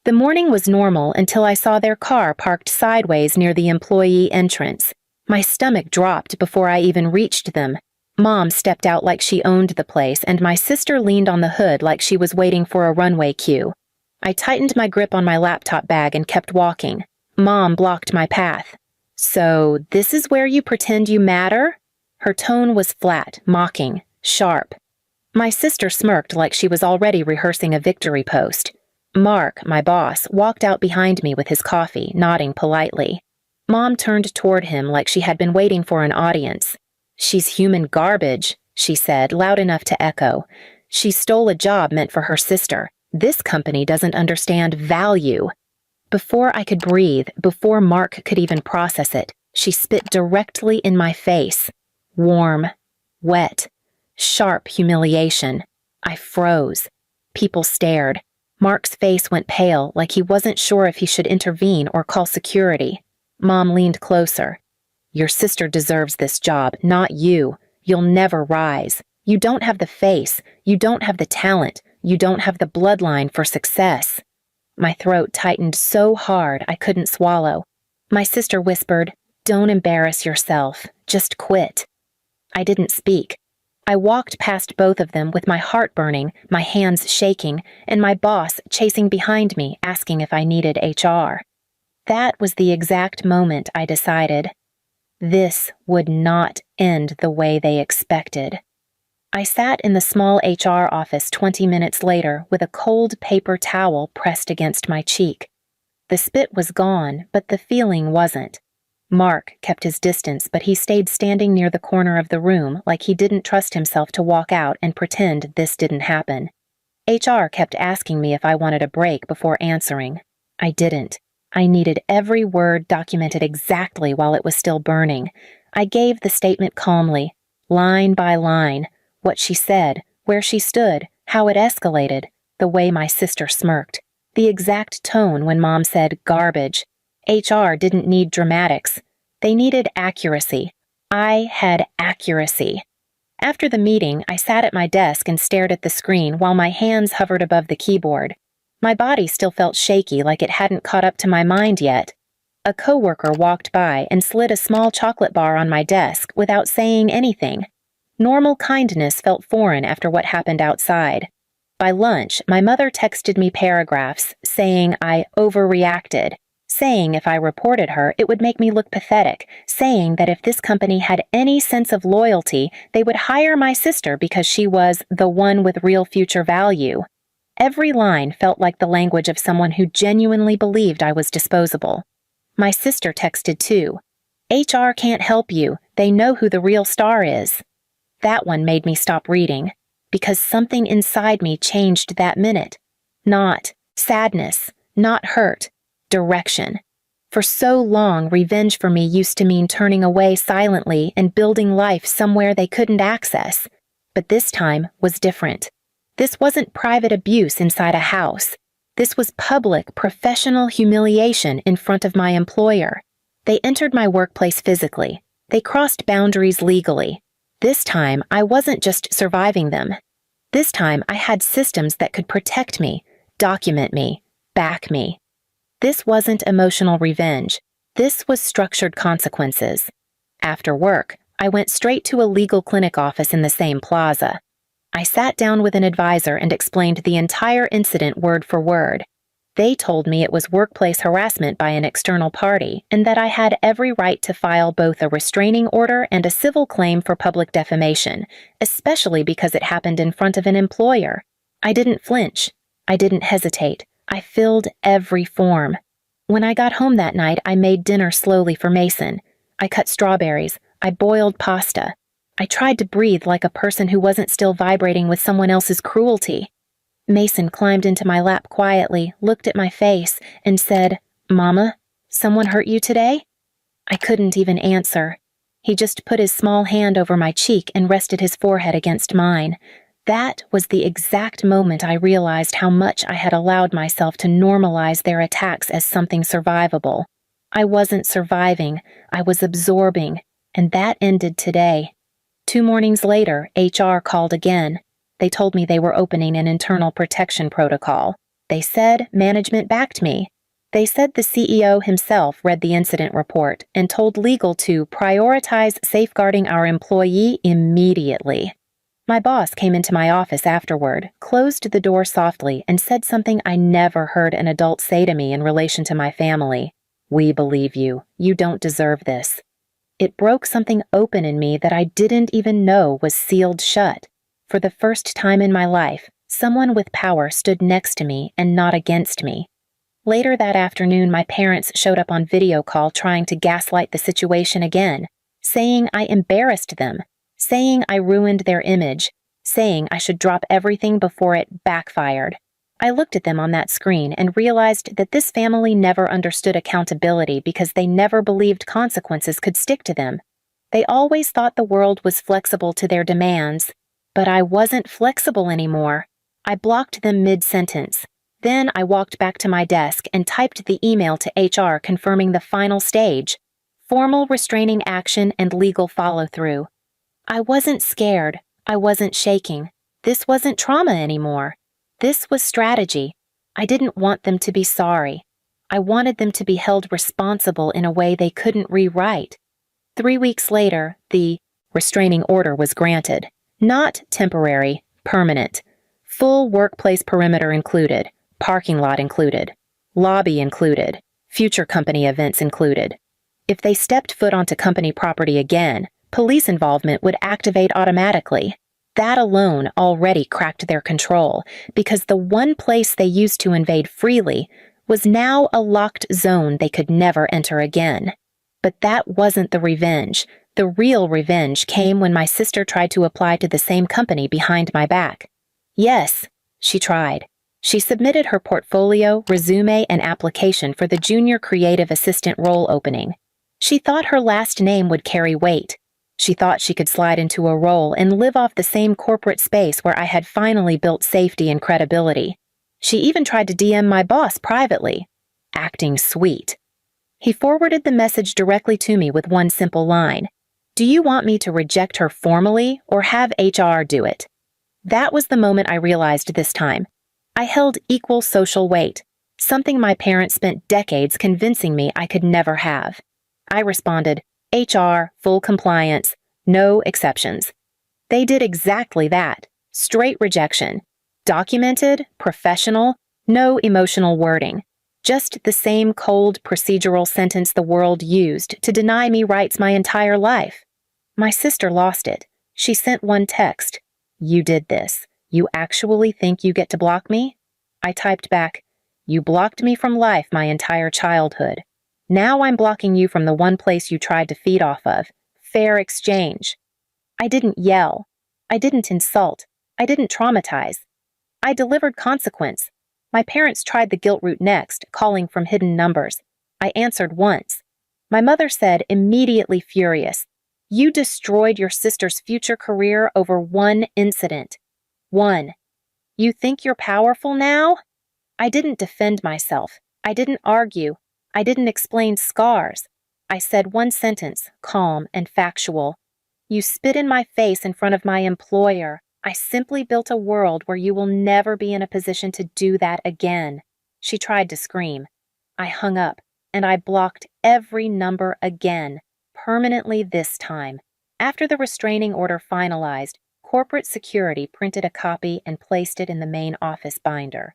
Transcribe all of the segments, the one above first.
The morning was normal until I saw their car parked sideways near the employee entrance. My stomach dropped before I even reached them. Mom stepped out like she owned the place, and my sister leaned on the hood like she was waiting for a runway cue. I tightened my grip on my laptop bag and kept walking. Mom blocked my path. "So, this is where you pretend you matter?" Her tone was flat, mocking, sharp. My sister smirked like she was already rehearsing a victory post. Mark, my boss, walked out behind me with his coffee, nodding politely. Mom turned toward him like she had been waiting for an audience. "She's human garbage," she said, loud enough to echo. "She stole a job meant for her sister. This company doesn't understand value." Before I could breathe, before Mark could even process it, she spit directly in my face. Warm, wet, sharp humiliation. I froze. People stared. Mark's face went pale, like he wasn't sure if he should intervene or call security. Mom leaned closer. "Your sister deserves this job, not you. You'll never rise. You don't have the face. You don't have the talent. You don't have the bloodline for success." My throat tightened so hard I couldn't swallow. My sister whispered, "Don't embarrass yourself. Just quit." I didn't speak. I walked past both of them with my heart burning, my hands shaking, and my boss chasing behind me, asking if I needed HR. That was the exact moment I decided. This would not end the way they expected. I sat in the small HR office 20 minutes later with a cold paper towel pressed against my cheek. The spit was gone, but the feeling wasn't. Mark kept his distance, but he stayed standing near the corner of the room like he didn't trust himself to walk out and pretend this didn't happen. HR kept asking me if I wanted a break before answering. I didn't. I needed every word documented exactly while it was still burning. I gave the statement calmly, line by line, what she said, where she stood, how it escalated, the way my sister smirked, the exact tone when Mom said garbage. HR didn't need dramatics. They needed accuracy. I had accuracy. After the meeting, I sat at my desk and stared at the screen while my hands hovered above the keyboard. My body still felt shaky, like it hadn't caught up to my mind yet. A coworker walked by and slid a small chocolate bar on my desk without saying anything. Normal kindness felt foreign after what happened outside. By lunch, my mother texted me paragraphs saying I overreacted, saying if I reported her, it would make me look pathetic, saying that if this company had any sense of loyalty, they would hire my sister because she was the one with real future value. Every line felt like the language of someone who genuinely believed I was disposable. My sister texted too. "HR can't help you. They know who the real star is." That one made me stop reading, because something inside me changed that minute. Not sadness, not hurt, direction. For so long, revenge for me used to mean turning away silently and building life somewhere they couldn't access. But this time was different. This wasn't private abuse inside a house. This was public, professional humiliation in front of my employer. They entered my workplace physically. They crossed boundaries legally. This time, I wasn't just surviving them. This time, I had systems that could protect me, document me, back me. This wasn't emotional revenge. This was structured consequences. After work, I went straight to a legal clinic office in the same plaza. I sat down with an advisor and explained the entire incident word for word. They told me it was workplace harassment by an external party and that I had every right to file both a restraining order and a civil claim for public defamation, especially because it happened in front of an employer. I didn't flinch. I didn't hesitate. I filled every form. When I got home that night, I made dinner slowly for Mason. I cut strawberries. I boiled pasta. I tried to breathe like a person who wasn't still vibrating with someone else's cruelty. Mason climbed into my lap quietly, looked at my face, and said, "Mama, someone hurt you today?" I couldn't even answer. He just put his small hand over my cheek and rested his forehead against mine. That was the exact moment I realized how much I had allowed myself to normalize their attacks as something survivable. I wasn't surviving, I was absorbing, and that ended today. 2 mornings later, HR called again. They told me they were opening an internal protection protocol. they said management backed me. They said the CEO himself read the incident report and told legal to prioritize safeguarding our employee immediately. My boss came into my office afterward, closed the door softly, and said something I never heard an adult say to me in relation to my family. "We believe you. You don't deserve this." It broke something open in me that I didn't even know was sealed shut. For the first time in my life, someone with power stood next to me and not against me. Later that afternoon, my parents showed up on video call trying to gaslight the situation again, saying I embarrassed them, saying I ruined their image, saying I should drop everything before it backfired. I looked at them on that screen and realized that this family never understood accountability because they never believed consequences could stick to them. They always thought the world was flexible to their demands, but I wasn't flexible anymore. I blocked them mid-sentence. Then I walked back to my desk and typed the email to HR confirming the final stage: formal restraining action and legal follow-through. I wasn't scared. I wasn't shaking. This wasn't trauma anymore. This was strategy. I didn't want them to be sorry. I wanted them to be held responsible in a way they couldn't rewrite. 3 weeks later, the restraining order was granted. Not temporary, permanent. Full workplace perimeter included, parking lot included, lobby included, future company events included. If they stepped foot onto company property again, police involvement would activate automatically. That alone already cracked their control, because the one place they used to invade freely was now a locked zone they could never enter again. But that wasn't the revenge. The real revenge came when my sister tried to apply to the same company behind my back. Yes, she tried. She submitted her portfolio, resume, and application for the junior creative assistant role opening. She thought her last name would carry weight. She thought she could slide into a role and live off the same corporate space where I had finally built safety and credibility. She even tried to DM my boss privately, acting sweet. He forwarded the message directly to me with one simple line: "Do you want me to reject her formally or have HR do it?" That was the moment I realized this time. I held equal social weight, something my parents spent decades convincing me I could never have. I responded, "HR, full compliance, no exceptions." They did exactly that. Straight rejection. Documented, professional, no emotional wording. Just the same cold procedural sentence the world used to deny me rights my entire life. My sister lost it. She sent one text: "You did this. You actually think you get to block me?" I typed back, "You blocked me from life my entire childhood. Now I'm blocking you from the one place you tried to feed off of. Fair exchange." I didn't yell. I didn't insult. I didn't traumatize. I delivered consequence. My parents tried the guilt route next, calling from hidden numbers. I answered once. My mother said, immediately furious, "You destroyed your sister's future career over one incident. One. You think you're powerful now?" I didn't defend myself. I didn't argue. I didn't explain scars. I said one sentence, calm and factual. "You spit in my face in front of my employer. I simply built a world where you will never be in a position to do that again." She tried to scream. I hung up, and I blocked every number again, permanently this time. After the restraining order finalized, corporate security printed a copy and placed it in the main office binder.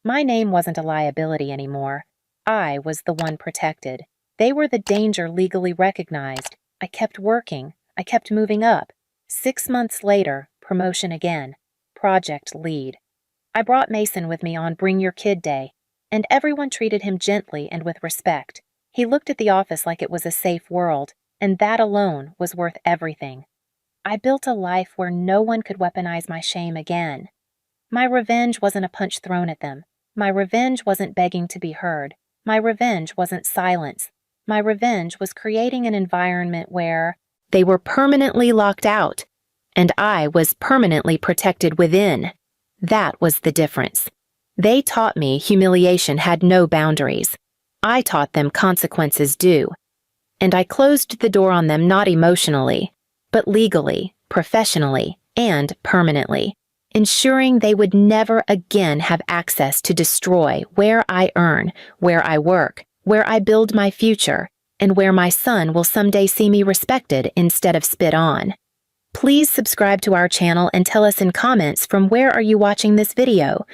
My name wasn't a liability anymore. I was the one protected. They were the danger legally recognized. I kept working. I kept moving up. 6 months later, promotion again. Project lead. I brought Mason with me on Bring Your Kid Day, and everyone treated him gently and with respect. He looked at the office like it was a safe world, and that alone was worth everything. I built a life where no one could weaponize my shame again. My revenge wasn't a punch thrown at them. My revenge wasn't begging to be heard. My revenge wasn't silence. My revenge was creating an environment where they were permanently locked out, and I was permanently protected within. That was the difference. They taught me humiliation had no boundaries. I taught them consequences do. And I closed the door on them not emotionally, but legally, professionally, and permanently. ensuring they would never again have access to destroy where I earn, where I work, where I build my future, and where my son will someday see me respected instead of spit on. Please subscribe to our channel and tell us in comments from where are you watching this video.